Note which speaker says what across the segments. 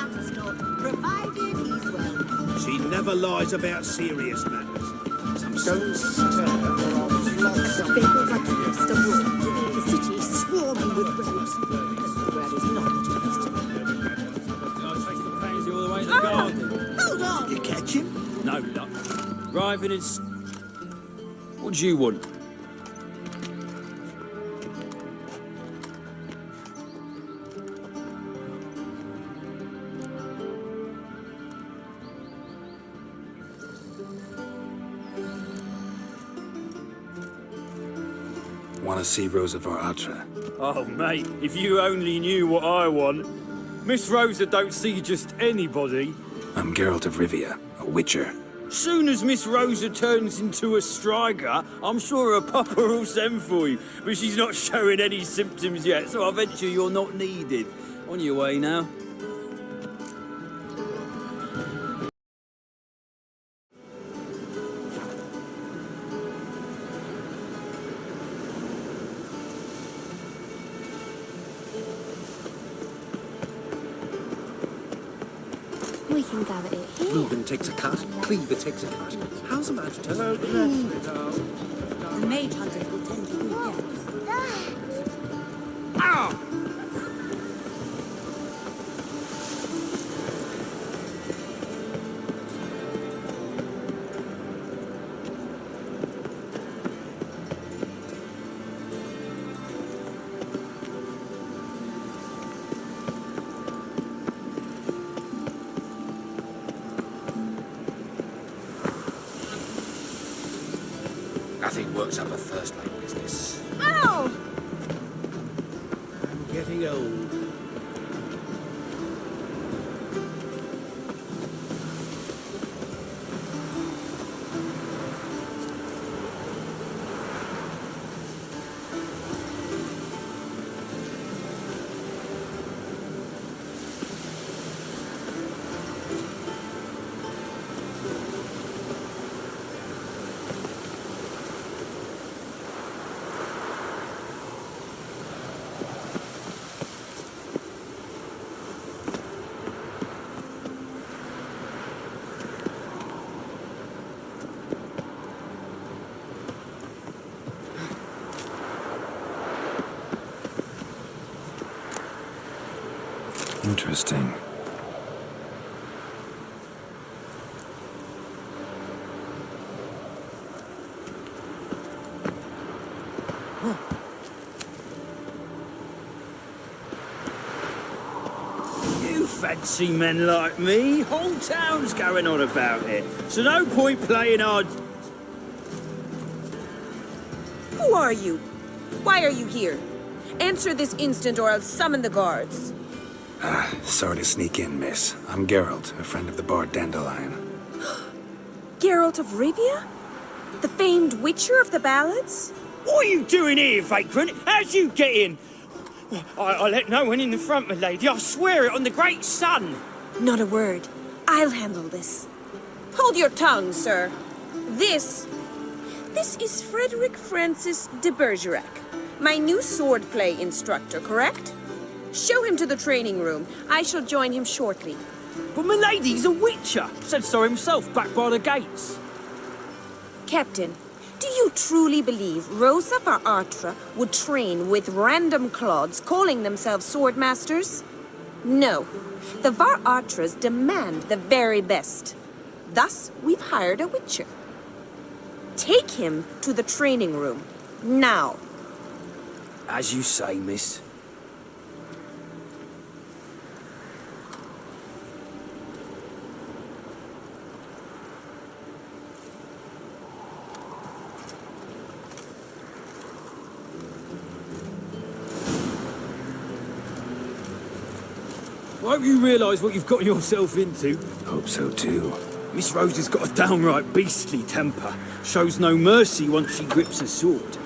Speaker 1: matters not, provided he's well.
Speaker 2: She never lies about serious matters. Some
Speaker 3: Don't stir or I'll flog some.
Speaker 1: Vapour like the rest of war. The city is swarming with rogues. Brad is not what he used to be.
Speaker 4: I'll take the pansy all the way to the garden.
Speaker 1: Hold on!
Speaker 2: You catch him?
Speaker 4: No luck. Driving is... What do you want?
Speaker 5: Want to see Rosa var Atra?
Speaker 4: Oh, mate, if you only knew what I want. Miss Rosa don't see just anybody.
Speaker 5: I'm Geralt of Rivia, a witcher.
Speaker 4: Soon as Miss Rosa turns into a striker, I'm sure her papa will send for you. But she's not showing any symptoms yet, so I venture you're not needed. On your way now.
Speaker 1: We can gather it here.
Speaker 3: Reuben takes a cut, Cleaver takes a cut. How's a match to
Speaker 1: The mage hunters will tend to you again.
Speaker 3: Nothing works up a thirst like business.
Speaker 1: Ow!
Speaker 2: I'm getting old.
Speaker 5: Interesting.
Speaker 4: You fancy men like me? Whole town's going on about it. So no point playing hard.
Speaker 6: Who are you? Why are you here? Answer this instant or I'll summon the guards.
Speaker 5: Sorry to sneak in, miss. I'm Geralt, a friend of the bard Dandelion.
Speaker 6: Geralt of Rivia? The famed witcher of the ballads?
Speaker 4: What are you doing here, vagrant? How'd you get in? I let no one in the front, my lady. I swear it on the great sun.
Speaker 6: Not a word. I'll handle this. Hold your tongue, sir. This is Frederick Francis de Bergerac, my new swordplay instructor, correct? Show him to the training room. I shall join him shortly.
Speaker 4: But my lady's a witcher. Said so himself back by the gates.
Speaker 6: Captain, do you truly believe Rosa var Atra would train with random clods calling themselves swordmasters? No. The var Atras demand the very best. Thus, we've hired a witcher. Take him to the training room. Now.
Speaker 4: As you say, miss. I hope you realise what you've got yourself into.
Speaker 5: Hope so too.
Speaker 4: Miss Rosa's got a downright beastly temper. Shows no mercy once she grips a sword.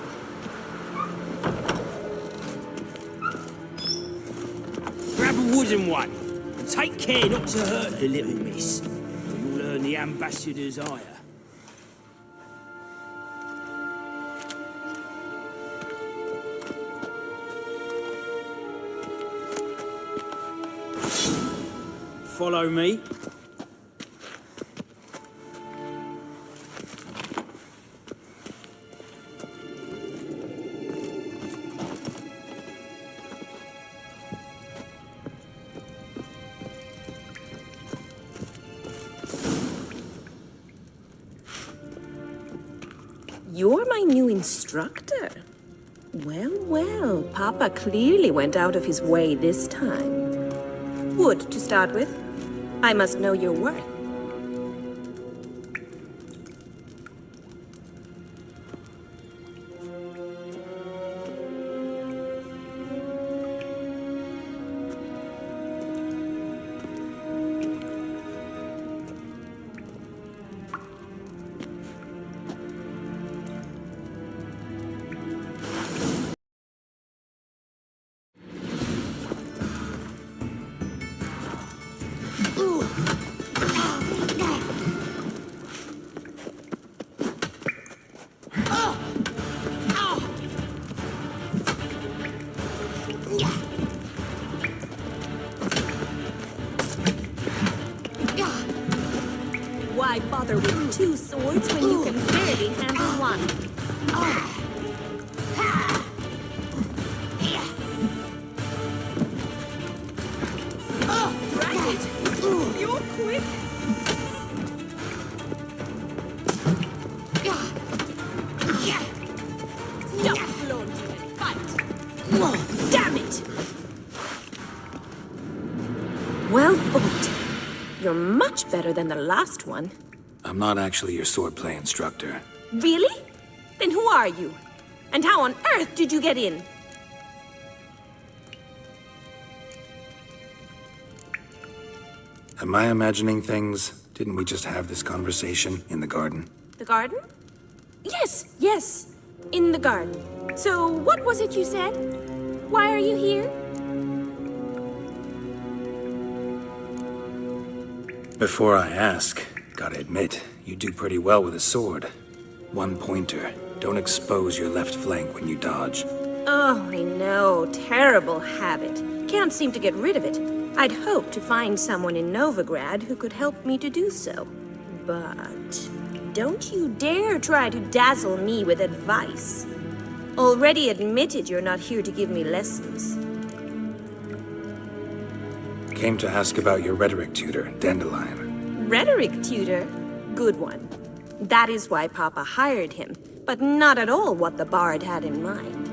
Speaker 4: Grab a wooden one, and take care not to hurt the little miss, or you'll earn the ambassador's ire. Follow me.
Speaker 6: You're my new instructor. Well, well, Papa clearly went out of his way this time. Wood, to start with. I must know your worth. Why bother with two swords when you can barely handle one? Drat it! You're quick! Stop flaunting and fight! Damn it! Well fought. You're much better than the last one.
Speaker 5: I'm not actually your swordplay instructor.
Speaker 6: Really? Then who are you? And how on earth did you get in?
Speaker 5: Am I imagining things? Didn't we just have this conversation in the garden?
Speaker 6: The garden? Yes, yes. In the garden. So, what was it you said? Why are you here?
Speaker 5: Before I ask, gotta admit, you do pretty well with a sword. One pointer. Don't expose your left flank when you dodge.
Speaker 6: Oh, I know. Terrible habit. Can't seem to get rid of it. I'd hoped to find someone in Novigrad who could help me to do so. But don't you dare try to dazzle me with advice. Already admitted you're not here to give me lessons.
Speaker 5: Came to ask about your rhetoric tutor, Dandelion.
Speaker 6: Rhetoric tutor? Good one. That is why Papa hired him, but not at all what the bard had in mind.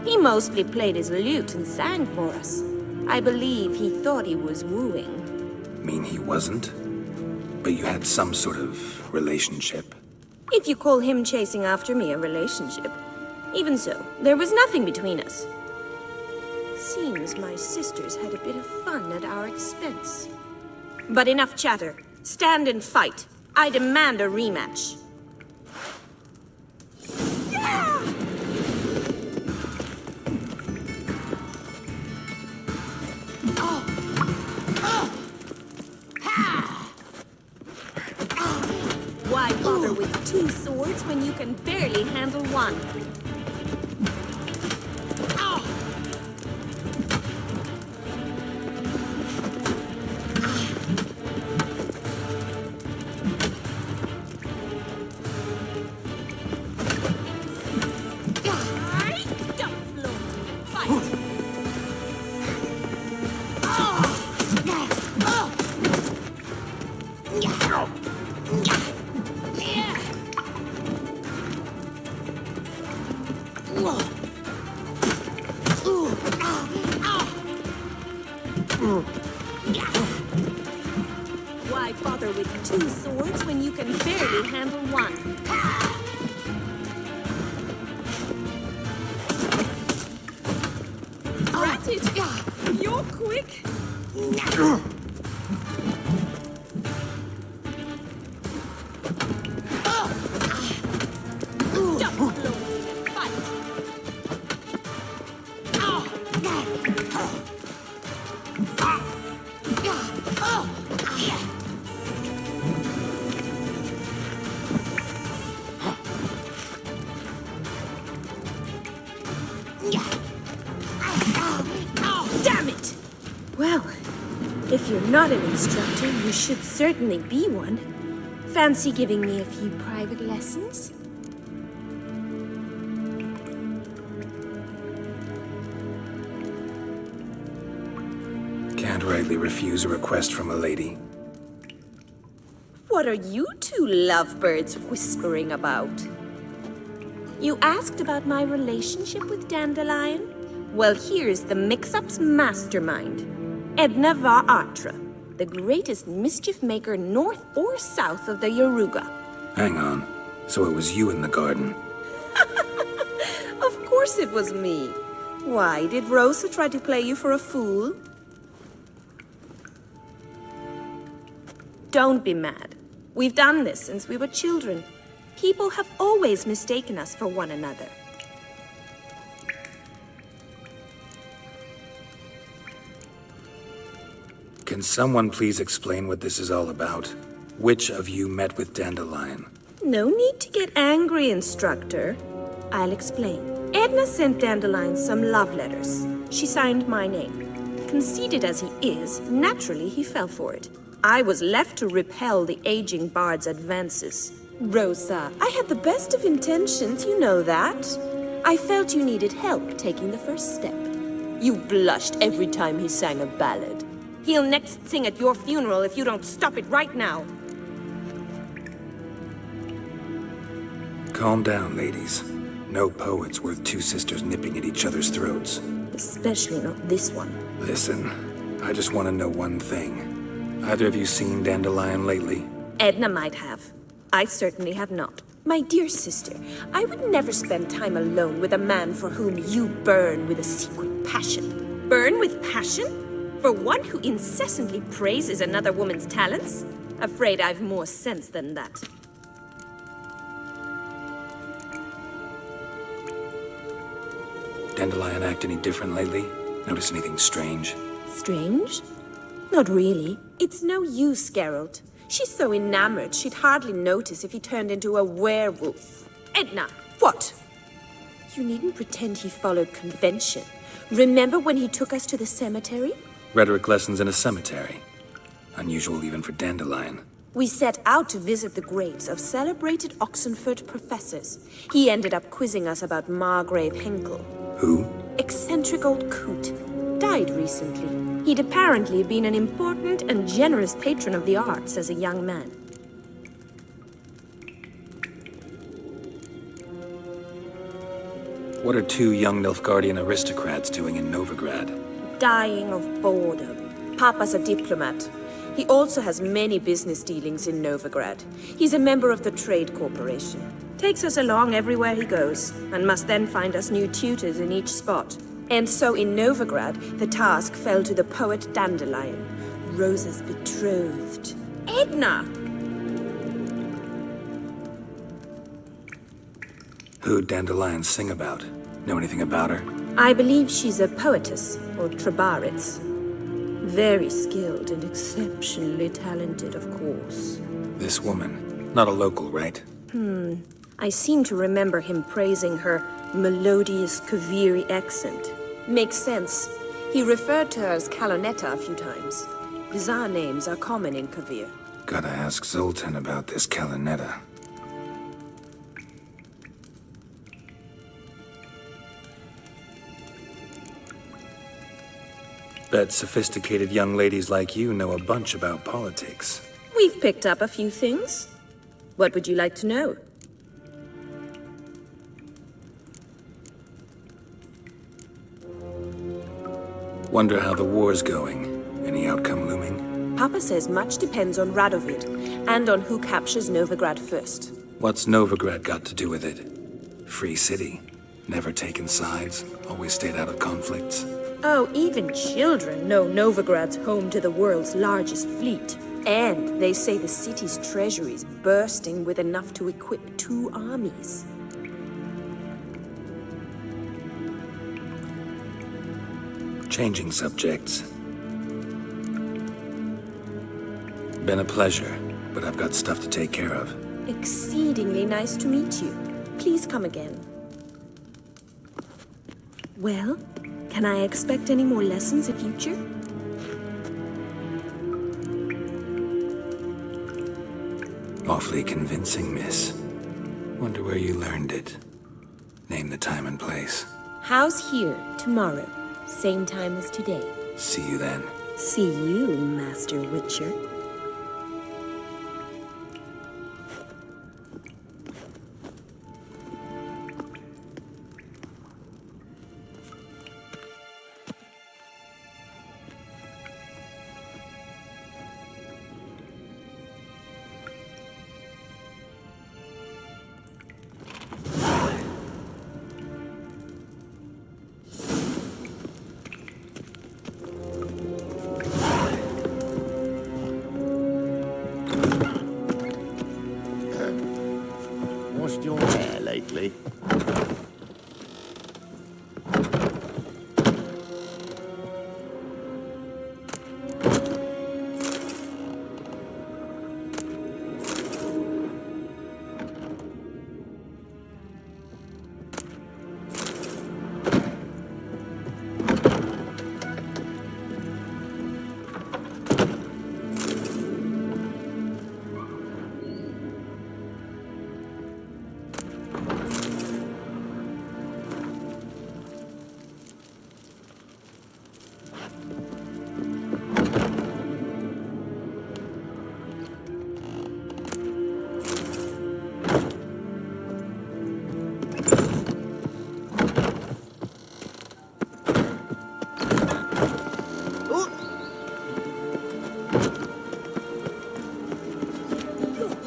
Speaker 6: He mostly played his lute and sang for us. I believe he thought he was wooing.
Speaker 5: Mean he wasn't? But you had some sort of relationship.
Speaker 6: If you call him chasing after me a relationship. Even so, there was nothing between us. Seems my sisters had a bit of fun at our expense. But enough chatter. Stand and fight. I demand a rematch. Why bother with two swords when you can barely handle one? Stop floating and fight! Why bother with two swords when you can barely handle one? Drat it! You're quick! Stop floating and fight! Damn it! Well, If you're not an instructor, you should certainly be one. Fancy giving me a few private lessons?
Speaker 5: Can't rightly refuse a request from a lady.
Speaker 6: What are you two lovebirds whispering about? You asked about my relationship with Dandelion? Well, here's the mix-up's mastermind. Edna var Atra, the greatest mischief maker north or south of the Yaruga.
Speaker 5: Hang on. So it was you in the garden?
Speaker 6: Of course it was me. Why, did Rosa try to play you for a fool? Don't be mad. We've done this since we were children. People have always mistaken us for one another.
Speaker 5: Can someone please explain what this is all about? Which of you met with Dandelion?
Speaker 6: No need to get angry, instructor. I'll explain. Edna sent Dandelion some love letters. She signed my name. Conceited as he is, naturally he fell for it. I was left to repel the aging bard's advances. Rosa, I had the best of intentions, you know that. I felt you needed help taking the first step. You blushed every time he sang a ballad. He'll next sing at your funeral if you don't stop it right now.
Speaker 5: Calm down, ladies. No poet's worth two sisters nipping at each other's throats.
Speaker 6: Especially not this one.
Speaker 5: Listen, I just want to know one thing. Either of you seen Dandelion lately?
Speaker 6: Edna might have. I certainly have not. My dear sister, I would never spend time alone with a man for whom you burn with a secret passion. Burn with passion? For one who incessantly praises another woman's talents? Afraid I've more sense than that.
Speaker 5: Dandelion act any different lately? Notice anything strange?
Speaker 6: Strange? Not really. It's no use, Geralt. She's so enamored she'd hardly notice if he turned into a werewolf. Edna! What? You needn't pretend he followed convention. Remember when he took us to the cemetery?
Speaker 5: Rhetoric lessons in a cemetery. Unusual even for Dandelion.
Speaker 6: We set out to visit the graves of celebrated Oxenford professors. He ended up quizzing us about Margrave Henkel.
Speaker 5: Who?
Speaker 6: Eccentric old coot. Died recently. He'd apparently been an important and generous patron of the arts as a young man.
Speaker 5: What are two young Nilfgaardian aristocrats doing in Novigrad?
Speaker 6: Dying of boredom. Papa's a diplomat. He also has many business dealings in Novigrad. He's a member of the Trade Corporation. Takes us along everywhere he goes, and must then find us new tutors in each spot. And so in Novigrad, the task fell to the poet Dandelion, Rosa's betrothed. Edna!
Speaker 5: Who'd Dandelion sing about? Know anything about her?
Speaker 6: I believe she's a poetess, or Trebaritz. Very skilled and exceptionally talented, of course.
Speaker 5: This woman. Not a local, right?
Speaker 6: I seem to remember him praising her melodious Kaviri accent. Makes sense. He referred to her as Kalonetta a few times. Bizarre names are common in Kavir.
Speaker 5: Gotta ask Zoltan about this Kalonetta. Bet sophisticated young ladies like you know a bunch about politics.
Speaker 6: We've picked up a few things. What would you like to know?
Speaker 5: Wonder how the war's going. Any outcome looming?
Speaker 6: Papa says much depends on Radovid, and on who captures Novigrad first.
Speaker 5: What's Novigrad got to do with it? Free city. Never taken sides. Always stayed out of conflicts.
Speaker 6: Oh, even children know Novigrad's home to the world's largest fleet. And they say the city's treasury's bursting with enough to equip 2 armies.
Speaker 5: Changing subjects. Been a pleasure, but I've got stuff to take care of.
Speaker 6: Exceedingly nice to meet you. Please come again. Well, can I expect any more lessons in future?
Speaker 5: Awfully convincing, miss. Wonder where you learned it. Name the time and place.
Speaker 6: House here, tomorrow. Same time as today.
Speaker 5: See you then.
Speaker 6: See you, Master Witcher.
Speaker 7: Washed your hair lately?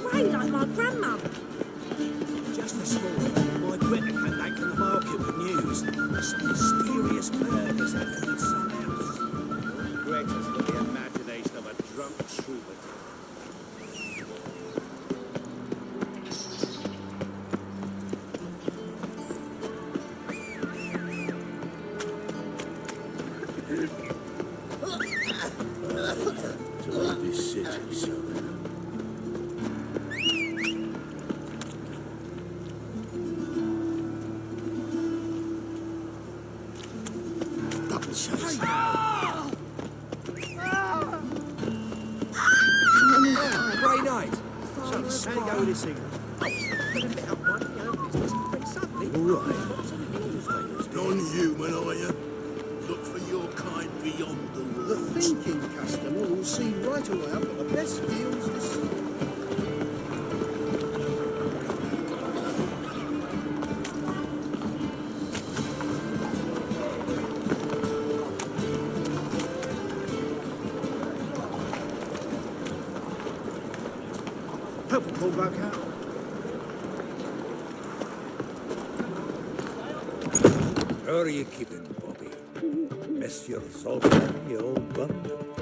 Speaker 1: Grey like my grandma.
Speaker 2: Just this morning, my Greta came back from the market with news. Some mysterious murders happened in some house. Greta's got the imagination of a drunk troubadour.
Speaker 7: To leave this city, so. Double chase.
Speaker 3: Grey Knight!
Speaker 2: So, San go this evening.
Speaker 7: All right. Non-human, are you? Look for your kind beyond the walls.
Speaker 3: The thinking customer will see right away I've got the best deals this
Speaker 2: Help pull back out.
Speaker 8: How are you keeping, Bobby? Miss your Sultan, you old gun?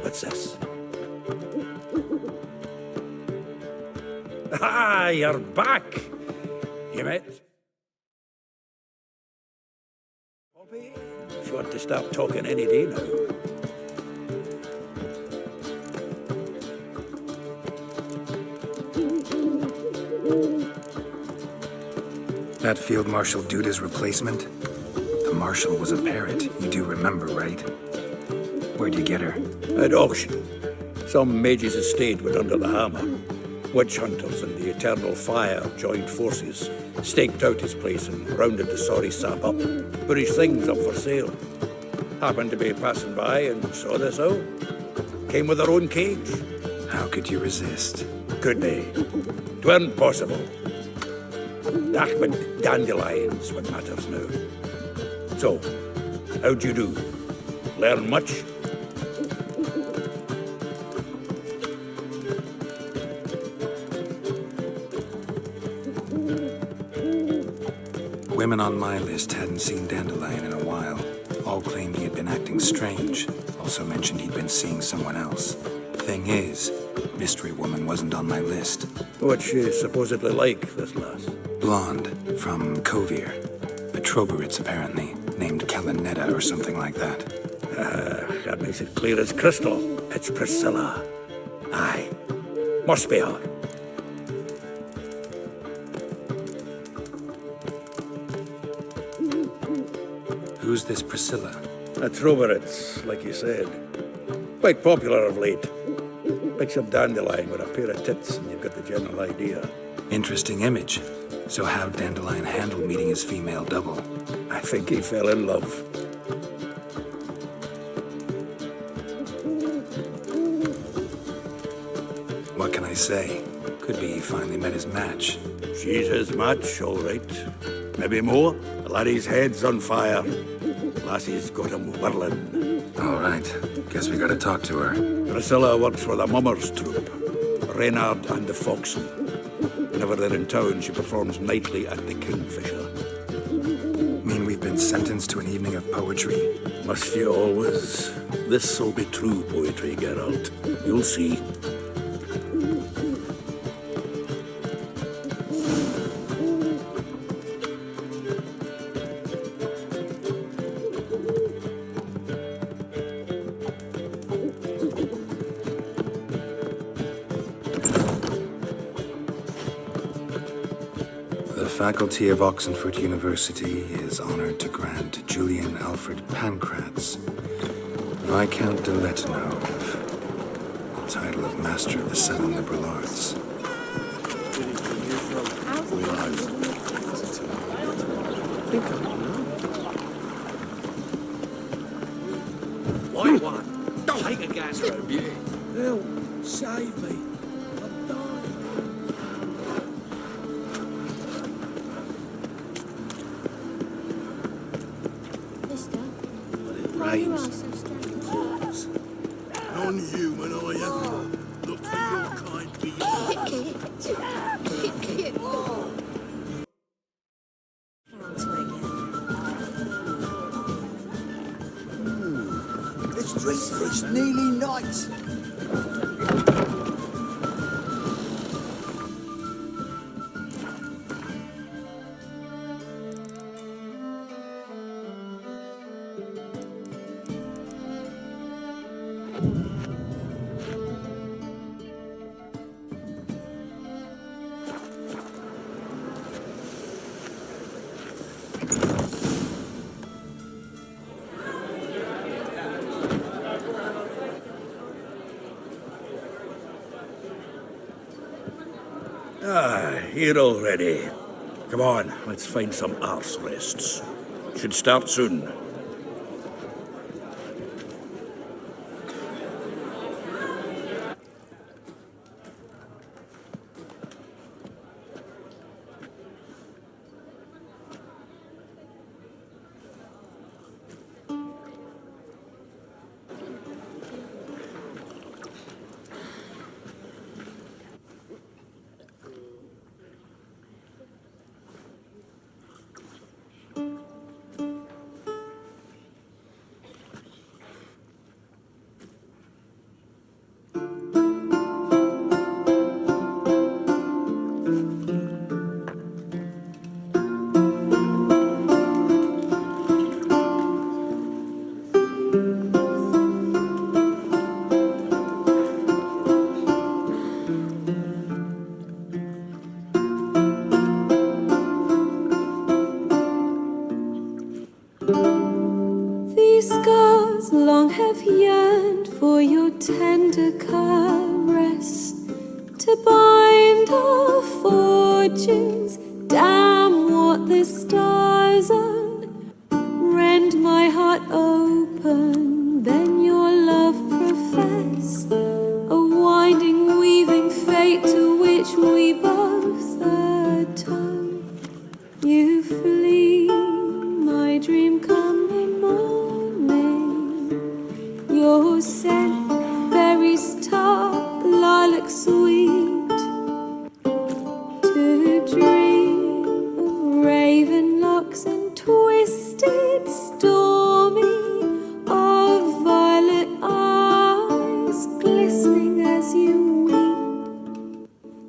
Speaker 8: What's this? Ah, you're back! You met? Bobby? You want to start talking any day now.
Speaker 5: That Field Marshal Duda's replacement? The Marshal was a parrot, you do remember, right? Where'd you get her?
Speaker 8: At auction. Some mage's estate went under the hammer. Witch hunters and the Eternal Fire joined forces, staked out his place and rounded the sorry sap up, put his things up for sale. Happened to be passing by and saw this out. Came with their own cage.
Speaker 5: How could you resist?
Speaker 8: Could they? 'Tweren't possible. Ahmed dandelions what matters now. So, how'd you do? Learn much?
Speaker 5: Women on my list hadn't seen Dandelion in a while. All claimed he had been acting strange. Also mentioned he'd been seeing someone else. Thing is, Mystery Woman wasn't on my list.
Speaker 8: What's she supposedly like, this lass?
Speaker 5: Blonde, from Kovir. A Troberitz, apparently, named Kalanetta or something like that.
Speaker 8: That makes it clear as crystal. It's Priscilla. Aye. Must be her.
Speaker 5: Who's this Priscilla?
Speaker 8: A Troberitz, like you said. Quite popular of late. Picture of Dandelion with a pair of tits, and you've got the general idea.
Speaker 5: Interesting image. So how'd Dandelion handle meeting his female double?
Speaker 8: I think he fell in love.
Speaker 5: What can I say? Could be he finally met his match.
Speaker 8: She's his match, all right. Maybe more. The laddie's head's on fire. Lassie's got him whirling.
Speaker 5: All right. Guess we gotta talk to her.
Speaker 8: Priscilla works for the Mummers troupe. Reynard and the Foxen. Whenever they're in town, she performs nightly at the Kingfisher.
Speaker 5: Mean we've been sentenced to an evening of poetry?
Speaker 8: Must you always? This'll be true poetry, Geralt. You'll see.
Speaker 5: The faculty of Oxenford University is honored to grant Julian Alfred Pancratz, Viscount de Letonove, the title of Master of the Seven Liberal Arts.
Speaker 2: White one. Take a gas robe, you. Help. Save me. I'm dying.
Speaker 1: Mister,
Speaker 2: Well, it
Speaker 1: why are you
Speaker 2: rains.
Speaker 1: all so strange?
Speaker 7: Non-human, are you? Look for your kind beyond.
Speaker 1: Fountain again.
Speaker 9: The street's fish nearly night.
Speaker 8: Here already. Come on, let's find some arse rests. Should start soon.
Speaker 10: These scars long have yearned for your tender caress, to bind our fortunes. Damn what the stars own. Rend my heart open, then your love profess, a winding, weaving fate to which we both atone. You flee, my dream come the morning. Your scent, berries tart, lilac sweet. To dream of raven locks and twisted, stormy, of violet eyes glistening as you weep.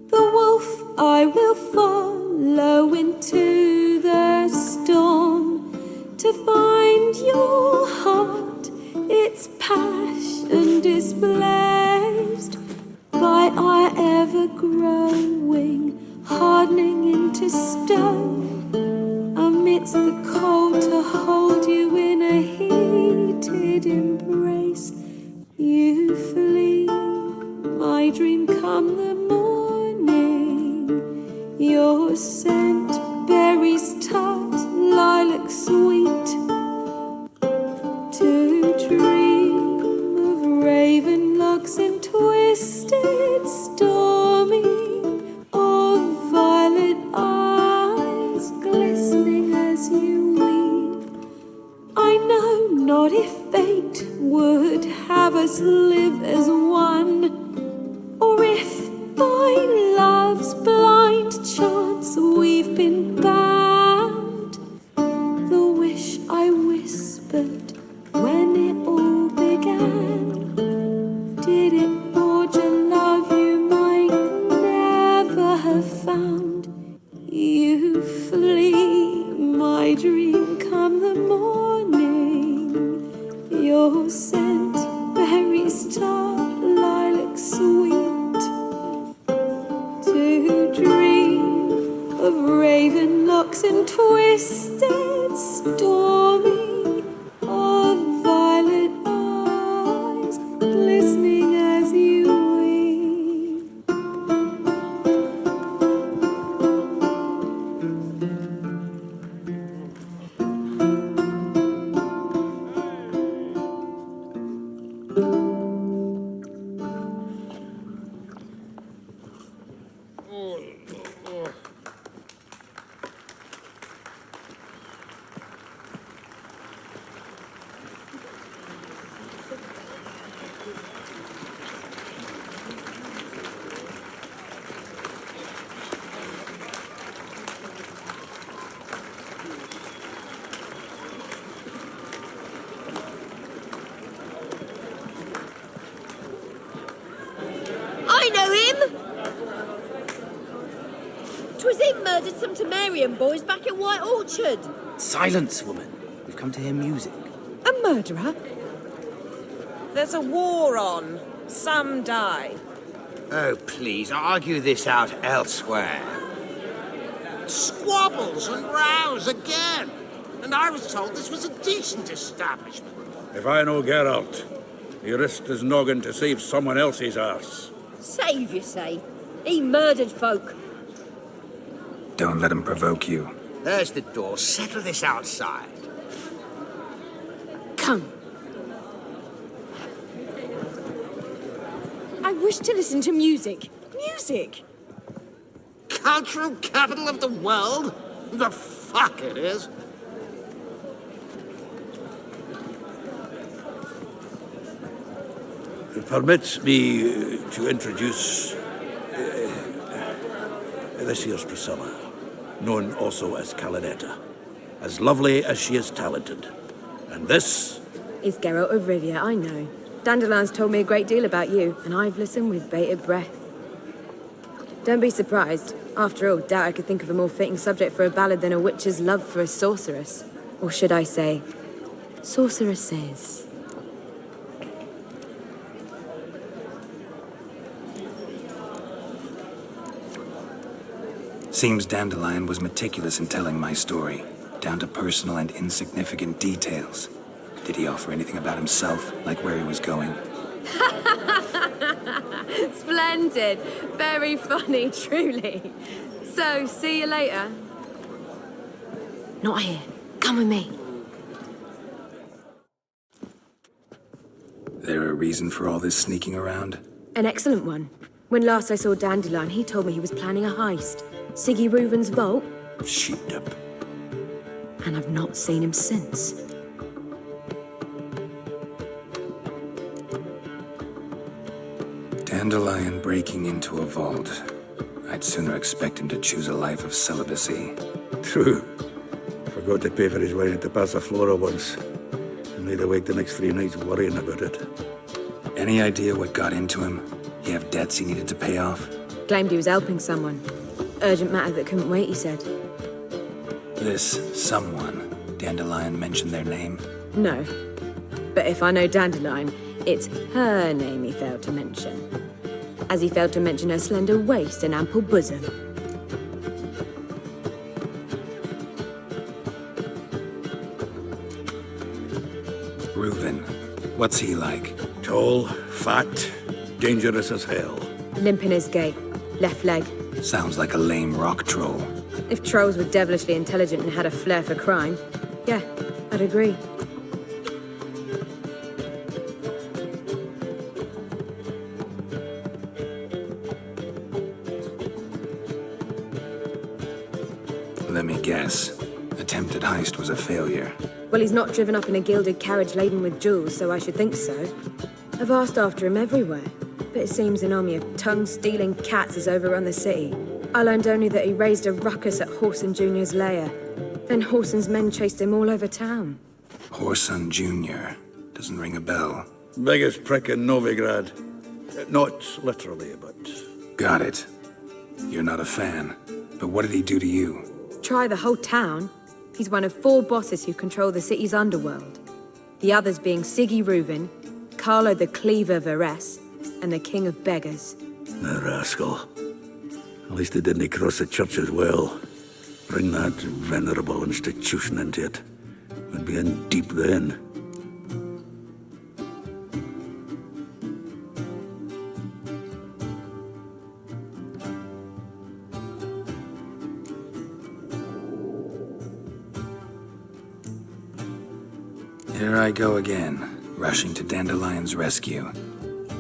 Speaker 10: The wolf I will follow into the storm, to find your heart, its passion displaced by our ever-growing, hardening into stone, amidst the cold to hold you in a heated embrace. You flee, my dream come the morning. Your scent, berries tart, lilac sweet. To dream of raven locks and twisted stormy, of violet eyes glistening as you weep. I know not if fate would have us live as one, or if by love's blind chance we've been bound. The wish I whispered when it all began, did it forge a love you might never have found? You flee, my dream come the morning. Your scent, berries tart, lilac sweet. To dream of raven locks and twisted stormy, of violet eyes glistening as you weep.
Speaker 1: I know him! 'Twas him murdered some Temerian boys back at White Orchard.
Speaker 3: Silence, woman. We've come to hear music.
Speaker 6: A murderer? There's a war on. Some die.
Speaker 3: Oh, please, argue this out elsewhere.
Speaker 2: Squabbles and rows again. And I was told this was a decent establishment.
Speaker 8: If I know Geralt, he risked his noggin to save someone else's arse.
Speaker 1: Save, you say? He murdered folk.
Speaker 5: Don't let him provoke you.
Speaker 3: There's the door. Settle this outside.
Speaker 6: Come. I wish to listen to music. Music!
Speaker 2: Cultural capital of the world? The fuck it is.
Speaker 8: Permit me to introduce this here's Priscilla, known also as Calinetta, as lovely as she is talented. And this
Speaker 6: Is Geralt of Rivia, I know. Dandelion's told me a great deal about you, and I've listened with bated breath. Don't be surprised. After all, doubt I could think of a more fitting subject for a ballad than a witch's love for a sorceress. Or should I say, sorceresses.
Speaker 5: Seems Dandelion was meticulous in telling my story, down to personal and insignificant details. Did he offer anything about himself, like where he was going?
Speaker 6: Splendid. Very funny, truly. So, see you later. Not here. Come with me.
Speaker 5: There a reason for all this sneaking around?
Speaker 6: An excellent one. When last I saw Dandelion, he told me he was planning a heist. Siggy Reuven's vault.
Speaker 5: Sheepdip.
Speaker 6: And I've not seen him since.
Speaker 5: Dandelion breaking into a vault. I'd sooner expect him to choose a life of celibacy.
Speaker 8: True. Forgot to pay for his wedding to Passiflora once. And laid awake the next 3 nights worrying about it.
Speaker 5: Any idea what got into him? He have debts he needed to pay off?
Speaker 6: Claimed he was helping someone. Urgent matter that couldn't wait, he said.
Speaker 5: This someone, Dandelion mentioned their name?
Speaker 6: No. But if I know Dandelion, it's her name he failed to mention. As he failed to mention her slender waist and ample bosom.
Speaker 5: Reuven. What's he like?
Speaker 8: Tall, fat, dangerous as hell.
Speaker 6: Limp in his gait. Left leg.
Speaker 5: Sounds like a lame rock troll.
Speaker 6: If trolls were devilishly intelligent and had a flair for crime, yeah, I'd agree.
Speaker 5: Let me guess. Attempted heist was a failure.
Speaker 6: Well, he's not driven up in a gilded carriage laden with jewels, so I should think so. I've asked after him everywhere, but it seems an army of tongue-stealing cats has overrun the city. I learned only that he raised a ruckus at Horson Jr.'s lair. Then Horson's men chased him all over town.
Speaker 5: Horson Jr. Doesn't ring a bell.
Speaker 8: Biggest prick in Novigrad. Not literally, but...
Speaker 5: Got it. You're not a fan. But what did he do to you?
Speaker 6: Try the whole town. He's one of 4 bosses who control the city's underworld. The others being Siggy Reuven, Carlo the Cleaver Varese, and the King of Beggars.
Speaker 8: The rascal. At least he didn't cross the church as well. Bring that venerable institution into it. We'd be in deep then.
Speaker 5: Here I go again, rushing to Dandelion's rescue.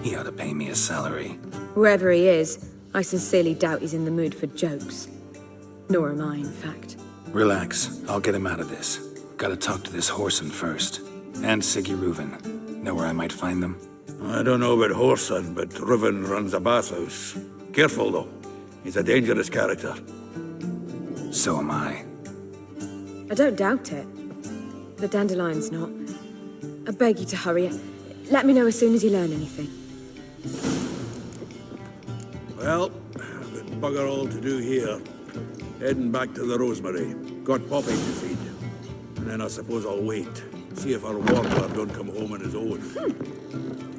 Speaker 5: He ought to pay me a salary.
Speaker 6: Wherever he is, I sincerely doubt he's in the mood for jokes. Nor am I, in fact.
Speaker 5: Relax, I'll get him out of this. Gotta talk to this Horson first. And Siggy Reuven. Know where I might find them?
Speaker 8: I don't know about Horson, but Reuven runs a bathhouse. Careful, though. He's a dangerous character.
Speaker 5: So am I.
Speaker 6: I don't doubt it. But Dandelion's not. I beg you to hurry. Let me know as soon as you learn anything.
Speaker 8: Well, I've got bugger all to do here. Heading back to the Rosemary. Got Poppy to feed. And then I suppose I'll wait. See if our warbler don't come home on his own.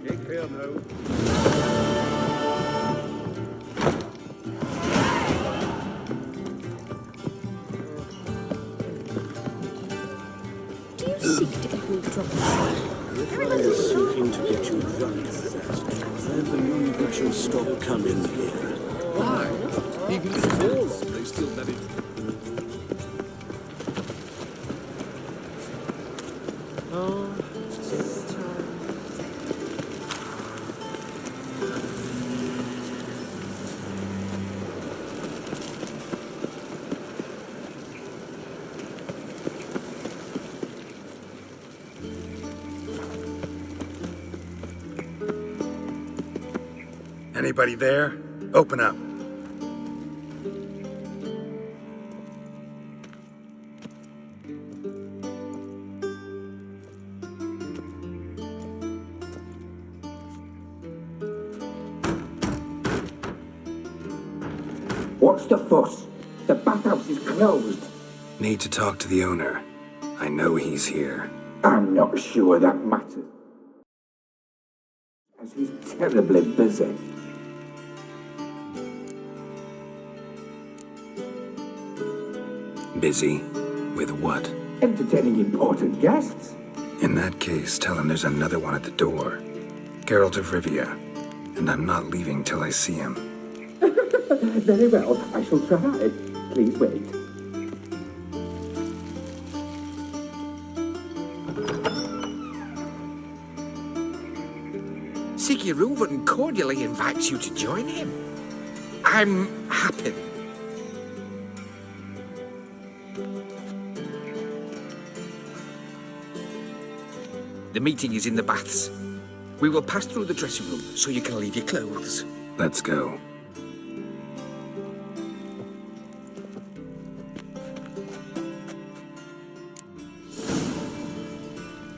Speaker 8: Take care now.
Speaker 1: Do you seek to get me drunk?
Speaker 7: Everybody's seeking to get you drunk. Then believe that you'll stop coming here.
Speaker 3: Why? Even if it falls, they still let it.
Speaker 5: Anybody there? Open up.
Speaker 11: What's the fuss? The bathhouse is closed.
Speaker 5: Need to talk to the owner. I know he's here.
Speaker 11: I'm not sure that matters, as he's terribly busy.
Speaker 5: Busy? With what?
Speaker 11: Entertaining important guests.
Speaker 5: In that case, tell him there's another one at the door. Geralt of Rivia. And I'm not leaving till I see him.
Speaker 11: Very well, I shall try. Please wait.
Speaker 12: Siggy Reuven cordially invites you to join him. I'm happy. The meeting is in the baths. We will pass through the dressing room so you can leave your clothes.
Speaker 5: Let's go.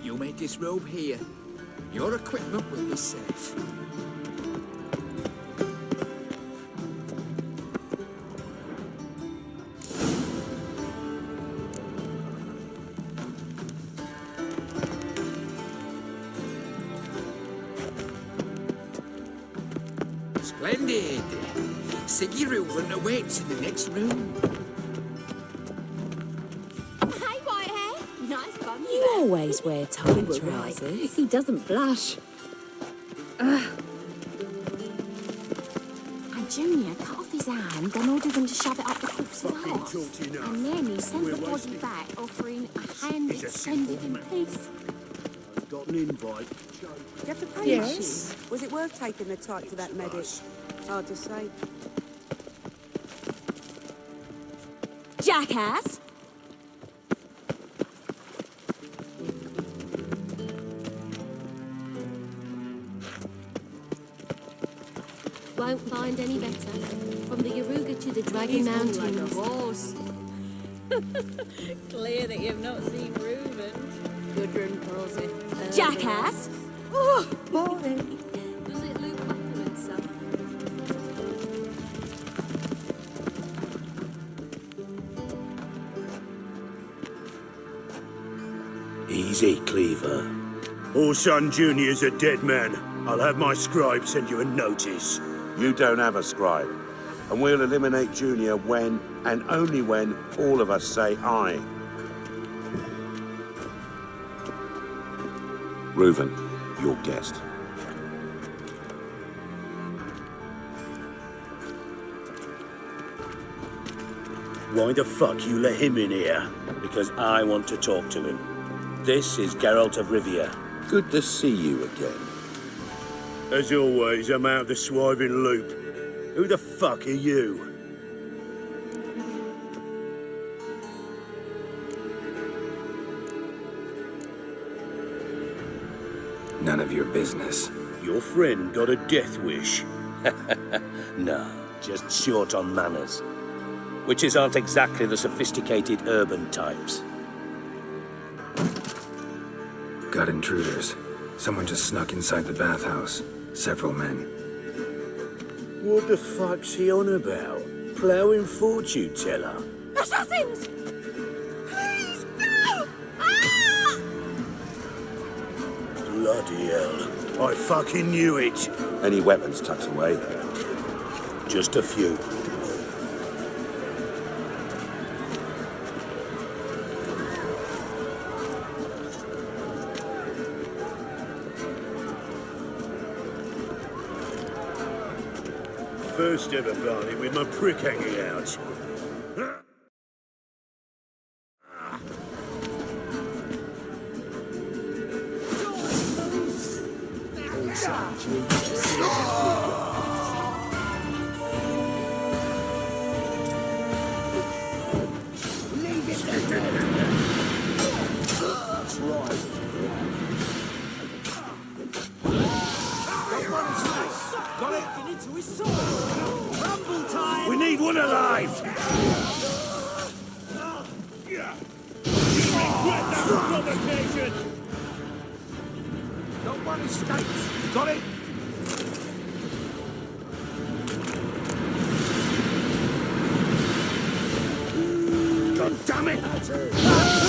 Speaker 12: You may disrobe here. Your equipment will be safe. Splendid! Siggy Reuven awaits in the next room.
Speaker 1: Hey, Whitehair. Nice bum
Speaker 13: You always wear tight trousers.
Speaker 1: He doesn't blush.
Speaker 13: Junior cut off his hand, then ordered them to shove it up the corpse's arse.
Speaker 7: talked enough.
Speaker 13: And then he sent
Speaker 7: We're
Speaker 13: the body
Speaker 7: wasting-
Speaker 13: back, offering a hand
Speaker 7: He's a
Speaker 13: extended
Speaker 7: simple
Speaker 13: in
Speaker 7: man.
Speaker 13: peace.
Speaker 2: I've got an invite.
Speaker 1: Do you have to pay
Speaker 6: Yes.
Speaker 1: much? Was it worth taking the type to that medic? Hard to say.
Speaker 6: Jackass!
Speaker 10: Won't find any better. From the Yaruga to the Dragon Mountains.
Speaker 6: horse. Clear that you've not seen Reuben. Gudrun calls it. Jackass!
Speaker 9: Oh, boy.
Speaker 10: Does it look backwards, son?
Speaker 2: Easy, Cleaver. Orson Jr.'s a dead man. I'll have my scribe send you a notice.
Speaker 14: You don't have a scribe. And we'll eliminate Junior when, and only when, all of us say aye. Reuven, your guest.
Speaker 2: Why the fuck you let him in here?
Speaker 15: Because I want to talk to him. This is Geralt of Rivia.
Speaker 14: Good to see you again.
Speaker 2: As always, I'm out of the swiving loop. Who the fuck are you?
Speaker 5: None of your business.
Speaker 2: Your friend got a death wish.
Speaker 15: No, just short on manners. Witches aren't exactly the sophisticated urban types.
Speaker 5: Got intruders. Someone just snuck inside the bathhouse. Several men.
Speaker 2: What the fuck's he on about? Ploughing fortune teller?
Speaker 6: Assassins! Please, no! Ah!
Speaker 2: Bloody hell. I fucking knew it.
Speaker 14: Any weapons tucked away?
Speaker 2: Just a few. First ever party with my prick hanging out. We need one alive!
Speaker 7: No one escapes. Got it?
Speaker 2: God damn it!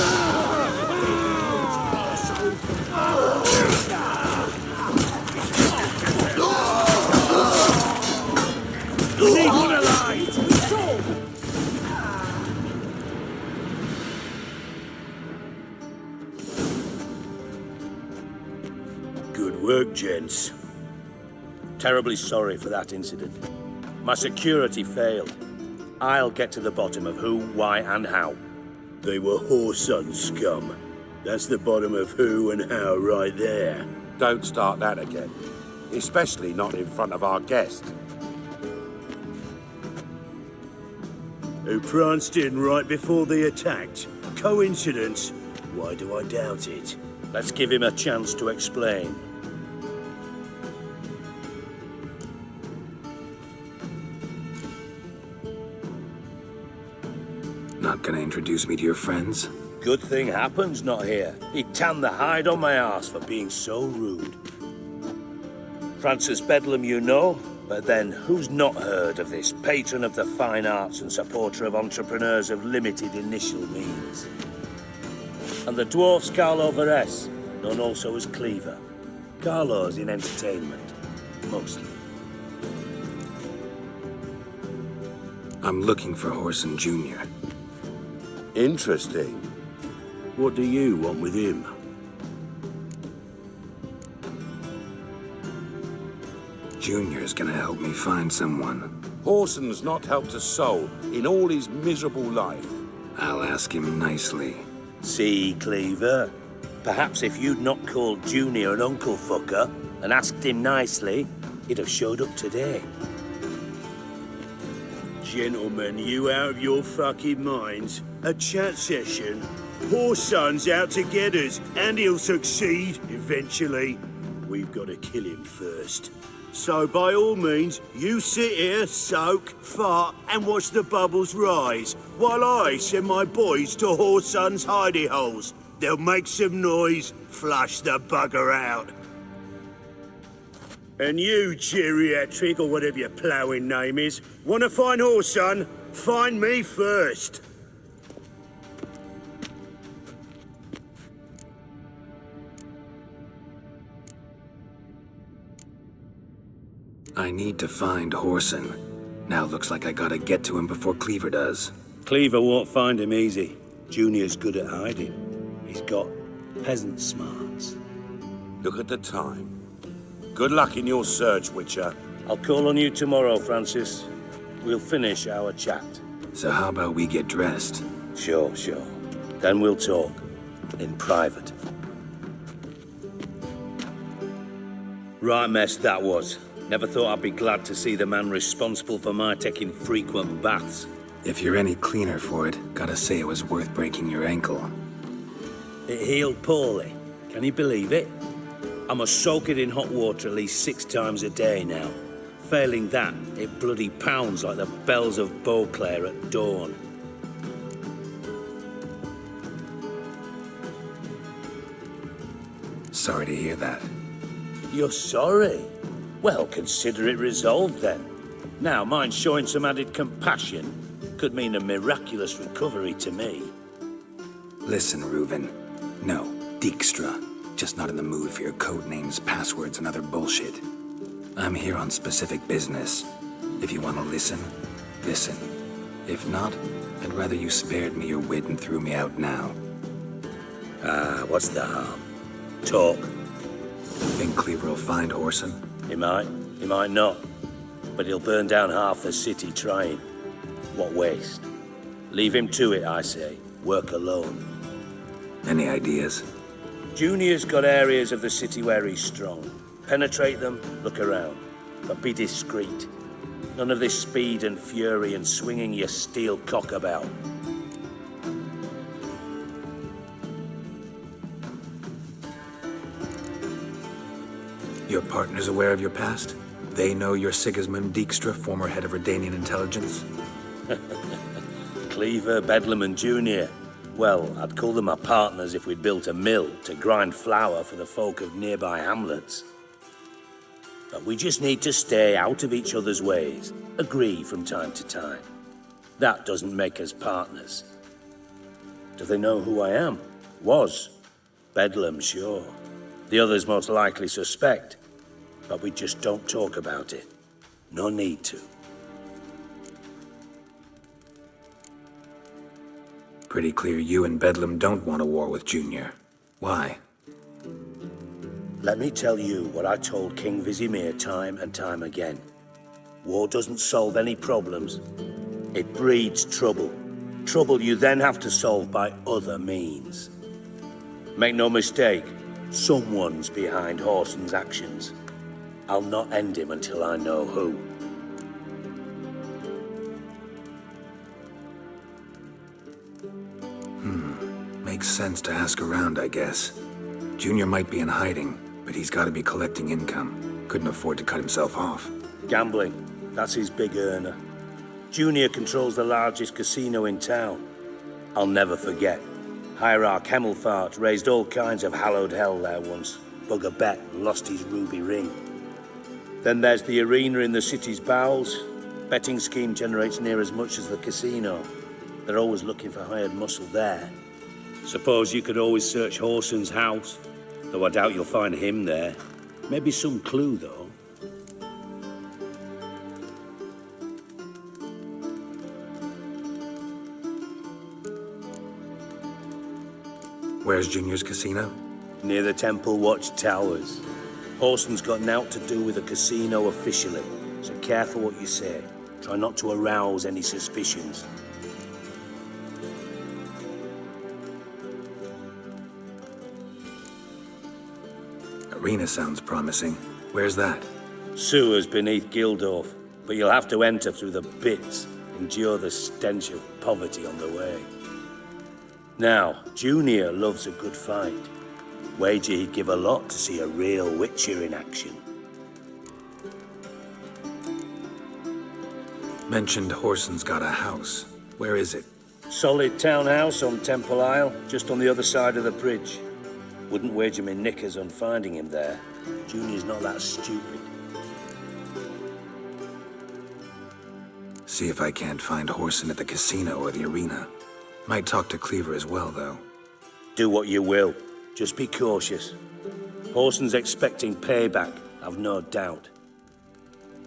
Speaker 2: We need one alive! Good work, gents.
Speaker 15: Terribly sorry for that incident. My security failed. I'll get to the bottom of who, why, and how.
Speaker 2: They were Whoreson scum. That's the bottom of who and how right there.
Speaker 14: Don't start that again. Especially not in front of our guest.
Speaker 2: Who pranced in right before they attacked. Coincidence? Why do I doubt it?
Speaker 15: Let's give him a chance to explain.
Speaker 5: Not gonna introduce me to your friends?
Speaker 15: Good thing Happen's not here. He'd tan the hide on my arse for being so rude. Francis Bedlam you know, but then who's not heard of this patron of the fine arts and supporter of entrepreneurs of limited initial means? And the dwarf's Carlo Veres, known also as Cleaver. Carlo's in entertainment, mostly.
Speaker 5: I'm looking for Whoreson Jr.
Speaker 14: Interesting.
Speaker 2: What do you want with him?
Speaker 5: Junior's gonna help me find someone.
Speaker 14: Horson's not helped a soul in all his miserable life.
Speaker 5: I'll ask him nicely.
Speaker 15: See, Cleaver? Perhaps if you'd not called Junior an uncle fucker and asked him nicely, he'd have showed up today.
Speaker 2: Gentlemen, you out of your fucking minds? A chat session? Horson's out to get us, and he'll succeed eventually. We've got to kill him first. So by all means, you sit here, soak, fart, and watch the bubbles rise, while I send my boys to Horson's hidey holes. They'll make some noise, flush the bugger out. And you, geriatric, or whatever your ploughing name is, want to find Horson? Find me first.
Speaker 5: I need to find Horson. Now looks like I gotta get to him before Cleaver does.
Speaker 15: Cleaver won't find him easy. Junior's good at hiding. He's got peasant smarts.
Speaker 14: Look at the time. Good luck in your search, Witcher.
Speaker 15: I'll call on you tomorrow, Francis. We'll finish our chat.
Speaker 5: So how about we get dressed?
Speaker 15: Sure. Then we'll talk. In private. Right mess that was. Never thought I'd be glad to see the man responsible for my taking frequent baths.
Speaker 5: If you're any cleaner for it, gotta say it was worth breaking your ankle.
Speaker 15: It healed poorly. Can you believe it? I must soak it in hot water at least 6 times a day now. Failing that, it bloody pounds like the bells of Beauclair at dawn.
Speaker 5: Sorry to hear that.
Speaker 15: You're sorry? Well, consider it resolved then. Now, mind showing some added compassion could mean a miraculous recovery to me.
Speaker 5: Listen, Reuven. No, Dijkstra. Just not in the mood for your code names, passwords, and other bullshit. I'm here on specific business. If you want to listen, listen. If not, I'd rather you spared me your wit and threw me out now.
Speaker 15: What's the harm? Talk.
Speaker 5: Think Cleaver will find Horson?
Speaker 15: He might not. But he'll burn down half the city trying. What waste. Leave him to it, I say. Work alone.
Speaker 5: Any ideas?
Speaker 15: Junior's got areas of the city where he's strong. Penetrate them, look around. But be discreet. None of this speed and fury and swinging your steel cock about.
Speaker 5: Your partner's aware of your past? They know you're Sigismund Dijkstra, former head of Redanian intelligence?
Speaker 15: Cleaver, Bedlam, and Junior. Well, I'd call them my partners if we'd built a mill to grind flour for the folk of nearby hamlets. But we just need to stay out of each other's ways, agree from time to time. That doesn't make us partners. Do they know who I am? Was. Bedlam, sure. The others most likely suspect, but we just don't talk about it. No need to.
Speaker 5: Pretty clear you and Bedlam don't want a war with Junior. Why?
Speaker 15: Let me tell you what I told King Vizimir time and time again. War doesn't solve any problems. It breeds trouble. Trouble you then have to solve by other means. Make no mistake, someone's behind Horson's actions. I'll not end him until I know who.
Speaker 5: Makes sense to ask around, I guess. Junior might be in hiding, but he's got to be collecting income. Couldn't afford to cut himself off.
Speaker 15: Gambling, that's his big earner. Junior controls the largest casino in town. I'll never forget. Hierarch Hemmelfart raised all kinds of hallowed hell there once. Bugger bet and lost his ruby ring. Then there's the arena in the city's bowels. Betting scheme generates near as much as the casino. They're always looking for hired muscle there. Suppose you could always search Horson's house, though I doubt you'll find him there. Maybe some clue, though.
Speaker 5: Where's Junior's casino?
Speaker 15: Near the Temple Watch Towers. Horson's got naught to do with the casino officially, so careful what you say. Try not to arouse any suspicions.
Speaker 5: Arena sounds promising. Where's that?
Speaker 15: Sewers beneath Gildorf, but you'll have to enter through the pits, endure the stench of poverty on the way. Now, Junior loves a good fight. Wager he'd give a lot to see a real Witcher in action.
Speaker 5: Mentioned Whoreson's got a house. Where is it?
Speaker 15: Solid townhouse on Temple Isle, just on the other side of the bridge. Wouldn't wager me knickers on finding him there. Junior's not that stupid.
Speaker 5: See if I can't find Whoreson at the casino or the arena. Might talk to Cleaver as well, though.
Speaker 15: Do what you will. Just be cautious. Whoreson's expecting payback, I've no doubt.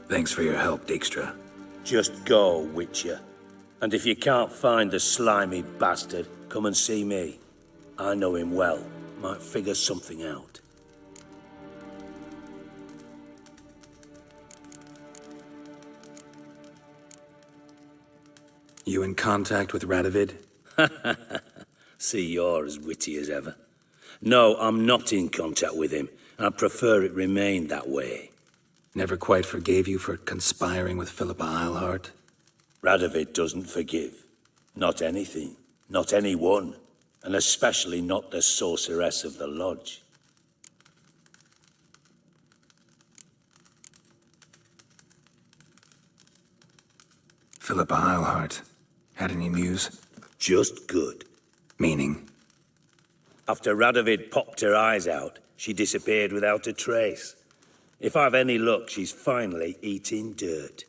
Speaker 5: Thanks for your help, Dijkstra.
Speaker 15: Just go, Witcher. And if you can't find the slimy bastard, come and see me. I know him well. Might figure something out.
Speaker 5: You in contact with Radovid?
Speaker 15: See, you're as witty as ever. No, I'm not in contact with him. I prefer it remain that way.
Speaker 5: Never quite forgave you for conspiring with Philippa Eilhart?
Speaker 15: Radovid doesn't forgive. Not anything. Not anyone. And especially not the sorceress of the Lodge.
Speaker 5: Philippa Eilhart. Had any news?
Speaker 15: Just good.
Speaker 5: Meaning?
Speaker 15: After Radovid popped her eyes out, she disappeared without a trace. If I've any luck, she's finally eating dirt.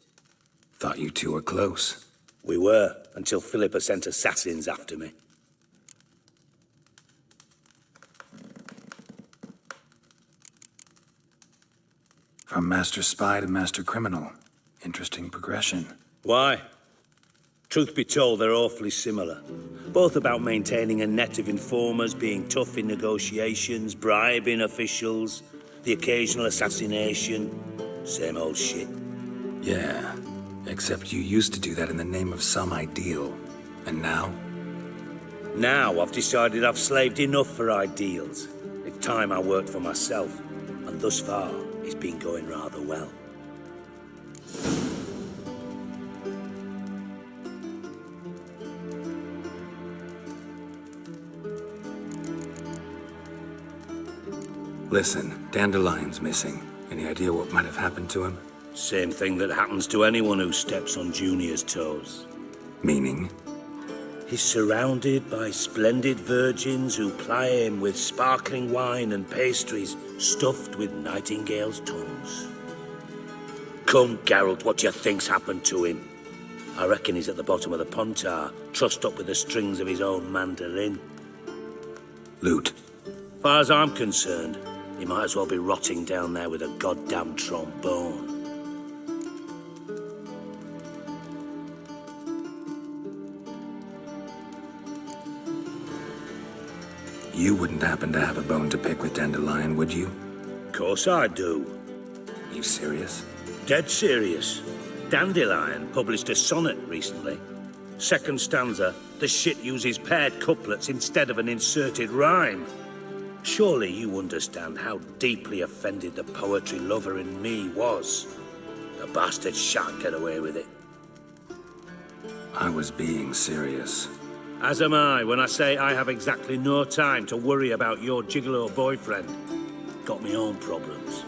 Speaker 5: Thought you two were close.
Speaker 15: We were, until Philippa sent assassins after me.
Speaker 5: From Master Spy to Master Criminal. Interesting progression.
Speaker 15: Why? Truth be told, they're awfully similar. Both about maintaining a net of informers, being tough in negotiations, bribing officials, the occasional assassination. Same old shit.
Speaker 5: Yeah, except you used to do that in the name of some ideal. And now?
Speaker 15: Now I've decided I've slaved enough for ideals. It's time I worked for myself. And thus far, it's been going rather well.
Speaker 5: Listen, Dandelion's missing. Any idea what might have happened to him?
Speaker 15: Same thing that happens to anyone who steps on Junior's toes.
Speaker 5: Meaning?
Speaker 15: He's surrounded by splendid virgins who ply him with sparkling wine and pastries stuffed with nightingales' tongues. Come, Geralt, what do you think's happened to him? I reckon he's at the bottom of the Pontar, trussed up with the strings of his own mandolin.
Speaker 5: Loot.
Speaker 15: Far as I'm concerned, he might as well be rotting down there with a goddamn trombone.
Speaker 5: You wouldn't happen to have a bone to pick with Dandelion, would you?
Speaker 15: Course I do.
Speaker 5: You serious?
Speaker 15: Dead serious. Dandelion published a sonnet recently. Second stanza, the shit uses paired couplets instead of an inserted rhyme. Surely you understand how deeply offended the poetry lover in me was. The bastard shan't get away with it.
Speaker 5: I was being serious.
Speaker 15: As am I when I say I have exactly no time to worry about your gigolo boyfriend. Got me own problems.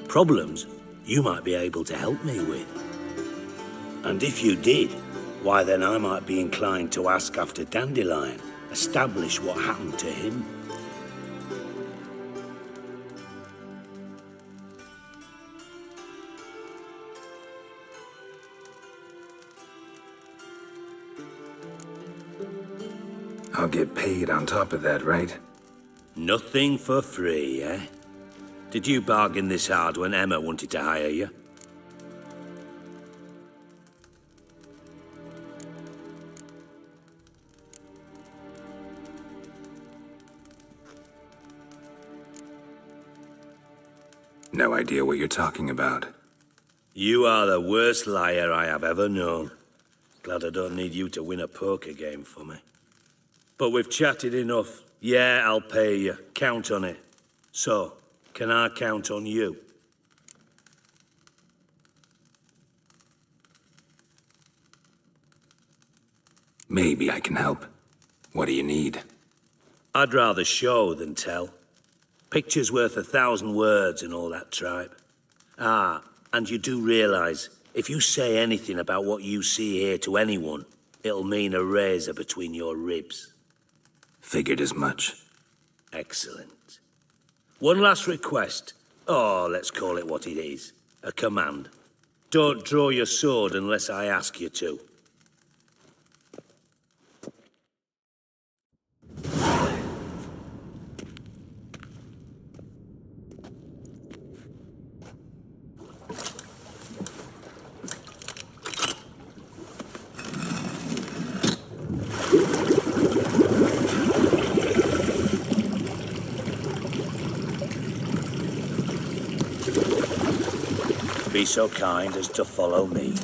Speaker 15: Problems you might be able to help me with. And if you did, why then I might be inclined to ask after Dandelion, establish what happened to him.
Speaker 5: I'll get paid on top of that, right?
Speaker 15: Nothing for free, eh? Did you bargain this hard when Emma wanted to hire you?
Speaker 5: No idea what you're talking about.
Speaker 15: You are the worst liar I have ever known. Glad I don't need you to win a poker game for me. But we've chatted enough. Yeah, I'll pay you. Count on it. So, can I count on you?
Speaker 5: Maybe I can help. What do you need?
Speaker 15: I'd rather show than tell. Picture's worth 1,000 words and all that tripe. Ah, and you do realise, if you say anything about what you see here to anyone, it'll mean a razor between your ribs.
Speaker 5: Figured as much.
Speaker 15: Excellent. One last request. Oh, let's call it what it is. A command. Don't draw your sword unless I ask you to. Be so kind as to follow me.